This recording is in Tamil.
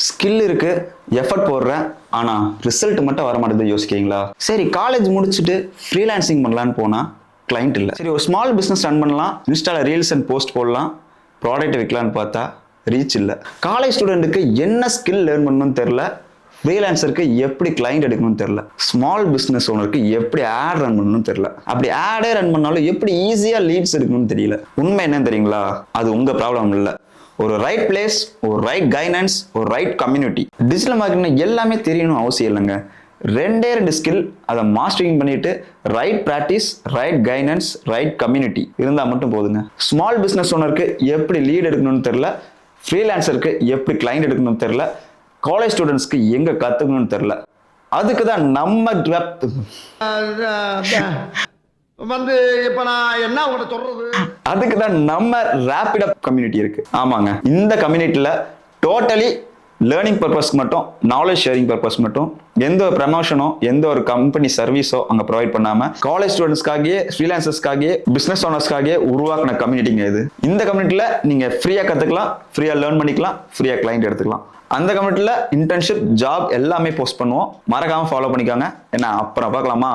ஸ்கில் இருக்கு, எஃபர்ட் போடுறேன், ஆனா ரிசல்ட் மட்டும் வர மாட்டேங்குது யோசிக்கிறீங்களா? சரி, காலேஜ் முடிச்சுட்டு ஃப்ரீலான்சிங் பண்ணலான்னு போனா கிளைண்ட் இல்லை. சரி, ஒரு ஸ்மால் பிசினஸ் ரன் பண்ணலாம், இன்ஸ்டால ரீல்ஸ் அண்ட் போஸ்ட் போடலாம், ப்ராடக்ட் விற்கலான்னு பார்த்தா ரீச் இல்லை. காலேஜ் ஸ்டூடெண்ட்டுக்கு என்ன ஸ்கில் லேர்ன் பண்ணணும்னு தெரியல, ஃப்ரீலான்சருக்கு எப்படி கிளைண்ட் எடுக்கணும்னு தெரியல, ஸ்மால் பிசினஸ் ஓனருக்கு எப்படி ஆட் ரன் பண்ணணும்னு தெரியல, அப்படி ஆடே ரன் பண்ணாலும் எப்படி ஈஸியா லீட்ஸ் எடுக்கணும்னு தெரியல. உண்மை என்னன்னு தெரியுங்களா? அது உங்க ப்ராப்ளம் இல்லை. ஒரு ரைட் பிளேஸ், ஒரு ரைட் கைடன்ஸ், ஒரு ரைட் கம்யூனிட்டி. டிஜிட்டல் மார்க்கெட்டிங் எல்லாமே தெரியணும் அவசியம் இல்லைங்க. ரெண்டு ஸ்கில், அதை மாஸ்டரிங் பண்ணிட்டு right practice, right guidance, right community இருந்தா மட்டும் போதுங்க. ஸ்மால் பிசினஸ் ஓனருக்கு எப்படி லீட் எடுக்கணும்னு தெரியல, ஃப்ரீலான்சருக்கு எப்படி கிளைண்ட் எடுக்கணும்னு தெரியல, காலேஜ் ஸ்டூடெண்ட்ஸ்க்கு எங்க கத்துக்கணும்னு தெரியல. அதுக்கு தான் நம்ம இப்ப நான் என்ன உங்களை சொல்றது, அதுக்கு தான் நம்ம ரேபிட் அப் கம்யூனிட்டி இருக்கு. ஆமாங்க, இந்த கம்யூனிட்டியில டோட்டலி லேர்னிங் பர்பஸ்க்கு மட்டும், நாலேஜ் ஷேரிங் பர்பஸ் மட்டும், எந்த ஒரு ப்ரமோஷனோ எந்த ஒரு கம்பெனி சர்வீஸோ அங்க ப்ரொவைட் பண்ணாம காலேஜ் ஸ்டூடெண்ட்ஸ்க்காகவே, ஃப்ரீலான்சர்ஸ்க்காகவே, பிசினஸ் ஓனர்ஸ்க்காகவே உருவாக்கின கம்யூனிட்டிங்க இது. இந்த கம்யூனிட்டியில நீங்க ஃப்ரீயா கத்துக்கலாம், ஃப்ரீயா லேர்ன் பண்ணிக்கலாம், ஃப்ரீயா கிளைண்ட் எடுத்துக்கலாம். அந்த கம்யூனிட்டியில இன்டர்ன்ஷிப், ஜாப் எல்லாமே போஸ்ட் பண்ணுவோம். மறக்காம ஃபாலோ பண்ணிக்காங்க. என்ன அப்புறம் பார்க்கலாமா?